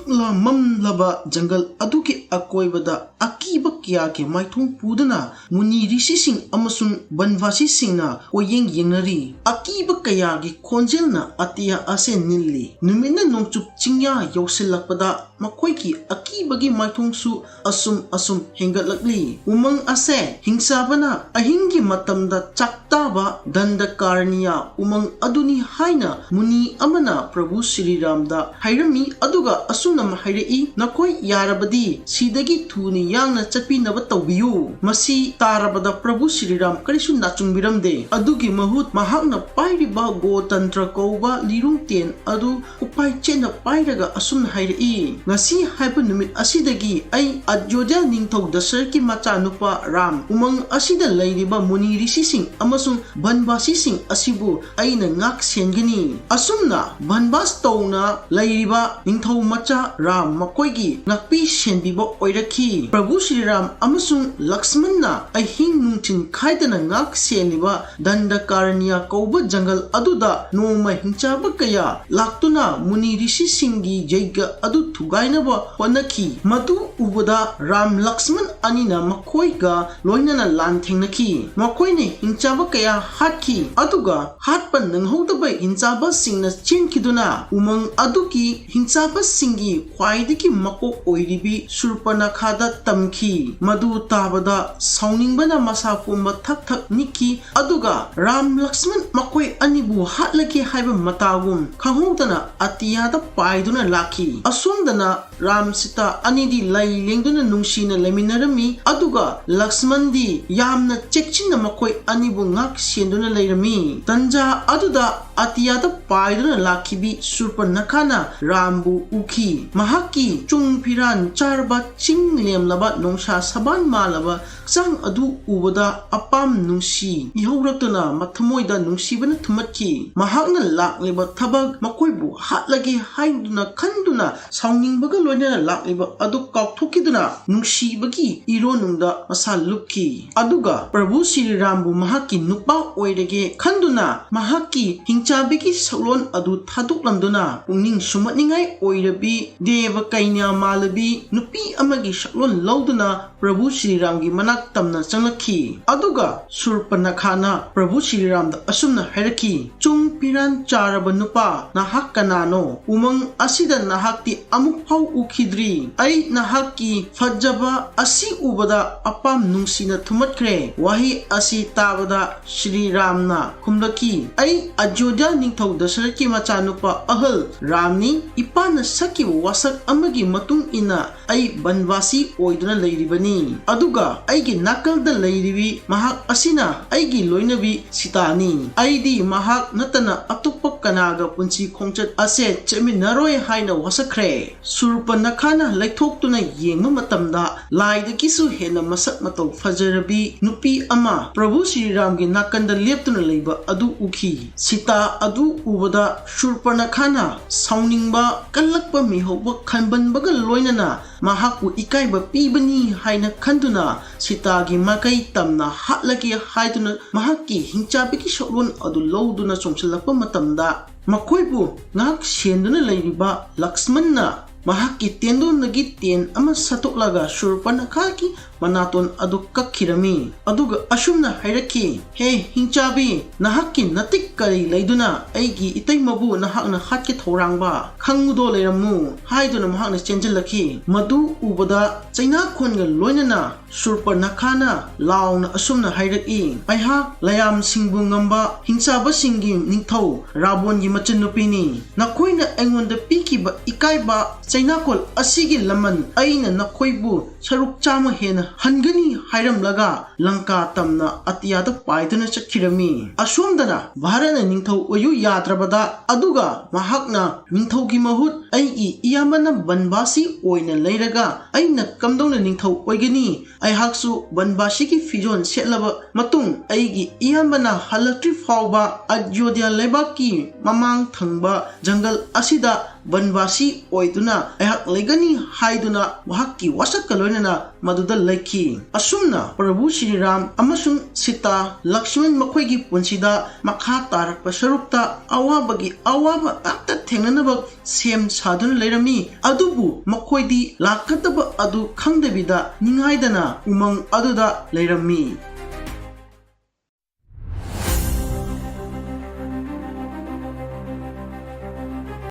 ꯃꯝꯂ ꯃꯝꯂꯕ jungle ꯑꯗꯨꯒꯤ ꯑꯀꯣꯏꯕꯗ ꯑꯀꯤꯕ ꯀꯌꯥꯒꯤ ꯃꯥꯏꯊꯣꯡ ꯄꯨꯗꯨꯅ ꯃꯨꯅꯤ ꯔꯤꯁꯤꯁꯤꯡ ꯑꯃꯁꯨꯡ ꯕꯟꯚꯥꯁꯤꯁꯤꯡꯅ ꯀꯣꯌꯦꯡ ꯌꯦꯡꯅꯔꯤ꯫ ꯑꯀꯤꯕ ꯀꯌꯥꯒꯤ ꯈꯣꯟꯖꯦꯜꯅ ꯑꯇꯤꯌꯥ ꯑꯁꯤ ꯅꯤꯜꯂꯤ꯫ ꯅꯨꯃꯤꯠꯅ ꯅꯣꯡꯆꯨꯞ ꯆꯤꯡꯌꯥ ꯌꯧꯁꯤꯜꯂꯛꯄꯗ ꯃꯈꯣꯏꯒꯤ ꯑꯀꯤꯕꯒꯤ ꯃꯥꯏꯊꯣꯡꯁꯨ ꯑꯁꯨꯝ ꯍꯦꯟꯒꯠꯂꯛꯂꯤ꯫ ꯎꯃꯪ ꯑꯁꯦ ꯍꯤꯡꯆꯥꯕꯅ ꯑꯍꯤꯡꯒꯤ ꯃꯇꯝꯗ ꯆꯥꯛꯇꯥꯕ ꯗꯟꯗꯀꯥꯔꯅꯤꯌꯥ ꯎꯃꯪ ꯑꯗꯨꯅꯤ ꯍꯥꯏꯅ ꯃꯨꯅꯤ ꯑꯃꯅ ꯄ꯭ꯔꯚꯨ ꯁ꯭ꯔꯤꯔꯥꯝꯗ ꯍꯥꯏꯔꯝꯃꯤ꯫ ꯑꯗꯨꯒ ꯑꯁꯨꯝꯅ ꯍꯥꯏꯔꯛꯏ, ꯅꯈꯣꯏ ꯌꯥꯔꯕꯗꯤ ꯁꯤꯗꯒꯤ ꯊꯨꯅ ꯌꯥꯡꯅ ꯆꯠꯄꯤꯅꯕ ꯇꯧꯕꯤꯌꯨ꯫ ꯃꯁꯤ ꯇꯥꯔꯕꯗ ꯄ꯭ꯔꯚꯨ ꯁ꯭ꯔꯤꯔꯥꯝ ꯀꯔꯤꯁꯨ ꯅꯥꯆꯨꯡꯕꯤꯔꯝꯗꯦ꯫ ꯑꯗꯨꯒꯤ ꯃꯍꯨꯠ ꯃꯍꯥꯛꯅ ꯄꯥꯏꯔꯤꯕ ꯒꯣꯇꯟꯇ꯭ꯔ ꯀꯧꯕ ꯂꯤꯔꯨꯡꯇꯦꯟ ꯑꯗꯨ ꯎꯄꯥꯏ ꯆꯦꯠꯅ ꯄꯥꯏꯔꯒ ꯑꯁꯨꯝꯅ ꯍꯥꯏꯔꯛꯏ, ꯉꯁꯤ ꯍꯥꯏꯕ ꯅꯨꯃꯤꯠ ꯑꯁꯤꯗꯒꯤ ꯑꯩ ꯑꯌꯣꯙ꯭ꯌꯥ ꯅꯤꯡꯊꯧ ꯗꯁꯔꯊꯀꯤ ꯃꯆꯥꯅꯨꯄꯥ ꯔꯥꯝ ꯎꯃꯪ ꯑꯁꯤꯗ ꯂꯩꯔꯤꯕ ꯃꯨꯅꯤ ꯔꯤꯁꯤꯁꯤꯡ ꯑꯃꯁꯨꯡ ꯕꯟꯚꯥꯁꯤꯁꯤꯡ ꯑꯁꯤꯕꯨ ꯑꯩꯅ ꯉꯥꯛ ꯁꯦꯟꯒꯅꯤ꯫ ꯑꯁꯨꯝꯅ ꯕꯟꯚꯥꯁ ꯇꯧꯅ ꯂꯩꯔꯤꯕ ꯅꯤꯡꯊꯧ ꯃꯆꯥ ꯔꯥꯝ ꯃꯈꯣꯏꯒꯤ ꯉꯥꯛꯄꯤ ꯁꯦꯟꯕꯤꯕ ꯑꯣꯏꯔꯛꯈꯤ꯫ ꯄ꯭ꯔꯚꯨ ꯁ꯭ꯔꯤꯔꯥꯝ ꯑꯃꯁꯨꯡ ꯂꯛꯁꯃꯟꯅ ꯑꯍꯤꯡ ꯅꯨꯡꯊꯤꯜ ꯈꯥꯏꯗꯅ ꯉꯥꯛ ꯁꯦꯜꯂꯤꯕ ꯗꯟꯗꯀꯥꯔꯅꯤꯌꯥ ꯀꯧꯕ ꯖꯪꯒꯜ ꯑꯗꯨꯗ ꯅꯣꯡꯃ ꯍꯤꯡꯆꯥꯕ ꯀꯌꯥ ꯂꯥꯛꯇꯨꯅ ꯃꯨꯅꯤ ꯔꯤꯁꯤꯁꯤꯡꯒꯤ ꯌꯩꯒ ꯑꯗꯨ ꯊꯨꯒꯥꯏꯅꯕ ꯍꯣꯠꯅꯈꯤ꯫ ꯃꯗꯨ ꯎꯕꯗ ꯔꯥꯝ ꯂꯛꯁꯃꯟ ꯑꯅꯤꯅ ꯃꯈꯣꯏꯒ ꯂꯣꯏꯅꯅ ꯂꯥꯟꯊꯦꯡꯅꯈꯤ꯫ ꯃꯈꯣꯏꯅ ꯍꯤꯡꯆꯥꯕ ꯀꯌꯥ ꯍꯥꯠꯈꯤ꯫ ꯑꯗꯨꯒ ꯍꯥꯠꯄ ꯅꯪꯍꯧꯗꯕ ꯍꯤꯡꯆꯥꯕꯁꯤꯡꯅ ꯆꯦꯟꯈꯤꯗꯨꯅ ꯎꯃꯪ ꯑꯗꯨꯒꯤ ꯍꯤꯡꯆꯥꯕꯁꯤꯡꯒꯤ ꯈ꯭ꯋꯥꯏꯗꯒꯤ ꯃꯀꯣꯛ ꯑꯣꯏꯔꯤꯕꯤ ꯁꯨꯔꯄꯅꯈꯥꯗ ꯇꯝꯈꯤ꯫ ꯃꯗꯨ ꯇꯥꯕꯗ ꯁꯥꯎꯅꯤꯡꯕꯅ ꯃꯁꯥ ꯄꯨꯝꯕ ꯊꯛ ꯊꯛ ꯅꯤꯛꯈꯤ꯫ ꯑꯗꯨꯒ ꯔꯥꯝ ꯂꯛꯁꯃꯟ ꯃꯈꯣꯏ ꯑꯅꯤꯕꯨ ꯍꯥꯠꯂꯒꯦ ꯍꯥꯏꯕ ꯃꯇꯥꯒꯨꯝ ꯈꯪꯍꯧꯗꯅ ꯑꯇꯤꯌꯥꯗ ꯄꯥꯏꯗꯨꯅ ꯂꯥꯛꯈꯤ꯫ ꯑꯁꯣꯝꯗꯅ ꯔꯥꯝ ꯁꯤꯇꯥ ꯑꯅꯤꯗꯤ ꯂꯩ ꯂꯦꯡꯗꯨꯅ ꯅꯨꯡꯁꯤꯅ ꯂꯩꯃꯤꯟꯅꯔꯝꯃꯤ꯫ ꯑꯗꯨꯒ ꯂꯛꯁꯃꯟꯗꯤ ꯌꯥꯝꯅ ꯆꯦꯛꯁꯤꯟꯅ ꯃꯈꯣꯏ ꯑꯅꯤꯕꯨ ꯉꯥꯛ ꯁꯦꯟꯗꯨꯅ ꯂꯩꯔꯝꯃꯤ꯫ ꯇꯟꯖꯥ ꯑꯗꯨꯗ ꯑꯇꯤꯌꯥꯗ ꯄꯥꯏꯗꯨꯅ ꯂꯥꯛꯈꯤꯕꯤ ꯁꯨꯔꯄꯅꯈꯥꯅ ꯔꯥꯝꯕꯨ ꯎꯈꯤ꯫ ꯃꯍꯥꯛꯀꯤ ꯆꯨꯡ ꯐꯤꯔꯥꯟ ꯆꯥꯔꯕ ꯆꯤꯡ ꯂꯦꯝꯂꯕ ꯅꯣꯡꯁꯥ ꯁꯕꯥꯟ ꯃꯥꯜꯂꯕ ꯍꯛꯆꯥꯡ ꯑꯗꯨ ꯎꯕꯗ ꯑꯄꯥꯝ ꯅꯨꯡꯁꯤ ꯏꯍꯧꯔꯛꯇꯨꯅ ꯃꯊꯃꯣꯏꯗ ꯅꯨꯡꯁꯤꯕꯅ ꯊꯨꯝꯍꯠꯈꯤ꯫ ꯃꯍꯥꯛꯅ ꯂꯥꯛꯂꯤꯕ ꯊꯕꯛ ꯃꯈꯣꯏꯕꯨ ꯍꯥꯠꯂꯒꯦ ꯍꯥꯏꯗꯨꯅ ꯈꯟꯗꯨꯅ ꯁꯥꯎꯅꯤꯡꯕꯒ ꯂꯣꯏꯅꯅ ꯂꯥꯛꯂꯤꯕ ꯑꯗꯨ ꯀꯥꯎꯊꯣꯛꯈꯤꯗꯨꯅ ꯅꯨꯡꯁꯤꯕꯒꯤ ꯏꯔꯣꯅꯨꯡꯗ ꯃꯁꯥ ꯂꯨꯞꯈꯤ꯫ ꯑꯗꯨꯒ ꯄ꯭ꯔꯚꯨ ꯁ꯭ꯔꯤꯔꯥꯝꯕꯨ ꯃꯍꯥꯛꯀꯤ ꯅꯨꯄꯥ ꯑꯣꯏꯔꯒꯦ ꯈꯟꯗꯨꯅ ꯃꯍꯥꯛꯀꯤ ꯍꯤꯡꯆꯥꯕꯤꯒꯤ ꯁꯛꯂꯣꯟ ꯑꯗꯨ ꯊꯥꯗꯣꯛꯂꯝꯗꯨꯅ ꯄꯨꯛꯅꯤꯡ ꯁꯨꯝꯍꯠꯅꯤꯡꯉꯥꯏ ꯑꯣꯏꯔꯕꯤ ꯗꯦꯕ ꯀꯩꯅ꯭ꯌ ꯃꯥꯜꯂꯕꯤ ꯅꯨꯄꯤ ꯑꯃꯒꯤ ꯁꯛꯂꯣꯟ ꯂꯧꯗꯨꯅ ꯄ꯭ꯔꯚꯨ ꯁ꯭ꯔꯤꯔꯥꯝꯒꯤ ꯃꯅꯥꯛ ꯇꯝꯅ ꯆꯪꯂꯛꯈꯤ꯫ ꯑꯗꯨꯒ ꯁꯨꯔꯄꯅꯈꯥꯅ ꯄ꯭ꯔꯚꯨ ꯁ꯭ꯔꯤꯔꯥꯝꯗ ꯑꯁꯨꯝꯅ ꯍꯥꯏꯔꯛꯈꯤ, ꯆꯨꯡ ꯐꯤꯔꯥꯟ ꯆꯥꯔꯕ ꯅꯨꯄꯥ, ꯅꯍꯥꯛ ꯀꯅꯥꯅꯣ? ꯎꯃꯪ ꯑꯁꯤꯗ ꯅꯍꯥꯛꯇꯤ ꯑꯃꯨꯛ ꯐꯥꯎ ꯎꯈꯤꯗ꯭ꯔꯤ꯫ ꯑꯩ ꯅꯍꯥꯛꯀꯤ ꯐꯖꯕ ꯑꯁꯤ ꯎꯕꯗ ꯑꯄꯥꯝ ꯅꯨꯡꯁꯤꯅ ꯊꯨꯝꯍꯠꯈ꯭ꯔꯦ꯫ ꯋꯥꯍꯩ ꯑꯁꯤ ꯇꯥꯕꯗ ꯁ꯭ꯔꯤꯔꯥꯝꯅ ꯈꯨꯝꯂꯛꯈꯤ, ꯑꯩ ꯑꯌꯣꯙ꯭ꯌꯥ ꯅꯤꯡꯊꯧ ꯗꯁꯔꯊꯀꯤ ꯃꯆꯥꯅꯨꯄꯥ ꯑꯍꯜ ꯔꯥꯝꯅꯤ꯫ ꯏꯄꯥꯅ ꯁꯛꯈꯤꯕ ꯋꯥꯁꯛ ꯑꯃꯒꯤ ꯃꯇꯨꯡ ꯏꯟꯅ ꯑꯩ ꯕꯟꯚꯥꯁꯤ ꯑꯣꯏꯗꯨꯅ ꯂꯩꯔꯤꯕꯅꯤ꯫ ꯑꯗꯨꯒ ꯑꯩꯒꯤ ꯅꯥꯀꯜꯗ ꯂꯩꯔꯤꯕꯤ ꯃꯍꯥꯛ ꯑꯁꯤꯅ ꯑꯩꯒꯤ ꯂꯣꯏꯅꯕꯤ ꯁꯤꯇꯥꯅꯤ꯫ ꯑꯩꯗꯤ ꯃꯍꯥꯛ ꯅꯠꯇꯅ ꯑꯇꯣꯞꯄ ꯀꯅꯥꯒ ꯄꯨꯟꯁꯤ ꯈꯣꯡꯆꯠ ꯑꯁꯦ ꯆꯠꯃꯤꯟꯅꯔꯣꯏ ꯍꯥꯏꯅ ꯋꯥꯁꯛꯈ꯭ꯔꯦ꯫ ꯁꯨꯔꯄꯅꯈꯥꯅ ꯂꯩꯊꯣꯛꯇꯨꯅ ꯌꯦꯡꯕ ꯃꯇꯝꯗ ꯂꯥꯏꯗꯒꯤꯁꯨ ꯍꯦꯟꯅ ꯃꯁꯛ ꯃꯇꯧ ꯐꯖꯔꯕꯤ ꯅꯨꯄꯤ ꯑꯃ ꯄ꯭ꯔꯚꯨ ꯁ꯭ꯔꯤꯔꯥꯝꯒꯤ ꯅꯥꯀꯟꯗ ꯂꯦꯞꯇꯨꯅ ꯂꯩꯕ ꯑꯗꯨ ꯎꯈꯤ꯫ ꯁꯤꯇꯥ ꯑꯗꯨ ꯎꯕꯗ ꯁꯨꯔꯄꯅꯈꯥꯅ ꯁꯥꯎꯅꯤꯡꯕ ꯀꯜꯂꯛꯄ ꯃꯤꯍꯧꯕ ꯈꯟꯕꯟꯕꯒ ꯂꯣꯏꯅꯅ ꯃꯍꯥꯛꯄꯨ ꯏꯀꯥꯏꯕ ꯄꯤꯕꯅꯤ ꯍꯥꯏꯅ ꯈꯟꯗꯨꯅ ꯁꯤꯇꯥꯒꯤ ꯃꯥꯏꯀꯩ ꯇꯝꯅ ꯍꯥꯠꯂꯒꯦ ꯍꯥꯏꯗꯨꯅ ꯃꯍꯥꯛꯀꯤ ꯍꯤꯡꯆꯥꯕꯤꯒꯤ ꯁꯛꯂꯣꯟ ꯑꯗꯨ ꯂꯧꯗꯨꯅ ꯆꯣꯡꯁꯤꯜꯂꯛꯄ ꯃꯇꯝꯗ ꯃꯈꯣꯏꯕꯨ ꯉꯥꯛ ꯁꯦꯟꯗꯨꯅ ꯂꯩꯔꯤꯕ ꯂꯛꯁꯃꯟꯅ ꯃꯍꯥꯛꯀꯤ ꯇꯦꯟꯗꯣꯟꯗꯒꯤ ꯇꯦꯟ ꯑꯃ ꯁꯠꯇꯣꯛꯂꯒ ꯁꯨꯔꯄꯅꯈꯥꯒꯤ ꯃꯅꯥꯇꯣꯟ ꯑꯗꯨ ꯀꯛꯈꯤꯔꯝꯃꯤ꯫ ꯑꯗꯨꯒ ꯑꯁꯨꯝꯅ ꯍꯥꯏꯔꯛꯈꯤ, ꯍꯦ ꯍꯤꯡꯆꯥꯕꯤ, ꯅꯍꯥꯛꯀꯤ ꯅꯇꯤꯛ ꯀꯔꯤ ꯂꯩꯗꯨꯅ ꯑꯩꯒꯤ ꯏꯇꯩꯃꯕꯨ ꯅꯍꯥꯛꯅ ꯍꯥꯠꯀꯦ ꯊꯧꯔꯥꯡꯕ? ꯈꯪꯉꯨꯗꯣ ꯂꯩꯔꯝꯃꯨ ꯍꯥꯏꯗꯨꯅ ꯃꯍꯥꯛꯅ ꯆꯦꯟꯁꯤꯜꯂꯛꯈꯤ꯫ ꯃꯗꯨ ꯎꯕꯗ ꯆꯩꯅꯥꯈꯣꯟꯒ ꯂꯣꯏꯅꯅ ꯁꯨꯔꯄꯅꯈꯥꯅ ꯂꯥꯎꯅ ꯑꯁꯨꯝꯅ ꯍꯥꯏꯔꯛꯏ, ꯑꯩꯍꯥꯛ ꯂꯌꯥꯝꯁꯤꯡꯕꯨ ꯉꯝꯕ ꯍꯤꯡꯆꯥꯕꯁꯤꯡꯒꯤ ꯅꯤꯡꯊꯧ ꯔꯥꯕꯣꯟꯒꯤ ꯃꯆꯟꯅꯨꯄꯤꯅꯤ꯫ ꯅꯈꯣꯏꯅ ꯑꯩꯉꯣꯟꯗ ꯄꯤꯈꯤꯕ ꯏꯀꯥꯏꯕ ꯆꯩꯅꯥꯀꯣꯜ ꯑꯁꯤꯒꯤ ꯂꯃꯟ ꯑꯩꯅ ꯅꯈꯣꯏꯕꯨ ꯁꯔꯨꯛ 100 ꯍꯦꯟꯅ ꯍꯟꯒꯅꯤ ꯍꯥꯏꯔꯝꯂꯒ ꯂꯪꯀꯥ ꯇꯝꯅ ꯑꯇꯤꯌꯥꯗ ꯄꯥꯏꯗꯨꯅ ꯆꯠꯈꯤꯔꯝꯃꯤ꯫ ꯑꯁꯣꯝꯗꯅ ꯚꯥꯔꯠꯅ ꯅꯤꯡꯊꯧ ꯑꯣꯏꯌꯨ ꯌꯥꯗ꯭ꯔꯕꯗ ꯑꯗꯨꯒ ꯃꯍꯥꯛꯅ ꯅꯤꯡꯊꯧꯒꯤ ꯃꯍꯨꯠ ꯑꯩꯒꯤ ꯏꯌꯥꯝꯕꯅ ꯕꯟꯚꯥꯁꯤ ꯑꯣꯏꯅ ꯂꯩꯔꯒ ꯑꯩꯅ ꯀꯝꯗꯧꯅ ꯅꯤꯡꯊꯧ ꯑꯣꯏꯒꯅꯤ? ꯑꯩꯍꯥꯛꯁꯨ ꯕꯟꯚꯥꯁꯤꯒꯤ ꯐꯤꯖꯣꯜ ꯁꯦꯠꯂꯕ ꯃꯇꯨꯡ ꯑꯩꯒꯤ ꯏꯌꯥꯝꯕꯅ ꯍꯜꯂꯛꯇ꯭ꯔꯤ ꯐꯥꯎꯕ ꯑꯌꯣꯙ꯭ꯌꯥ ꯂꯩꯕꯥꯛꯀꯤ ꯃꯃꯥꯡ ꯊꯪꯕ ꯖꯪꯒꯜ ꯑꯁꯤꯗ Vanvasi oiduna ayhak legani haiduna wahakki wasakka loinana maduda laiki. Asumna Prabhu Shri Ram amasung Sita Lakshmana makhoi punsida makha tarakpa sarukta awabagi awaba akta thengnanaba sem saduna leirami adubu makhoidi lakataba adu khangdabida ningaidana umang aduda leirami.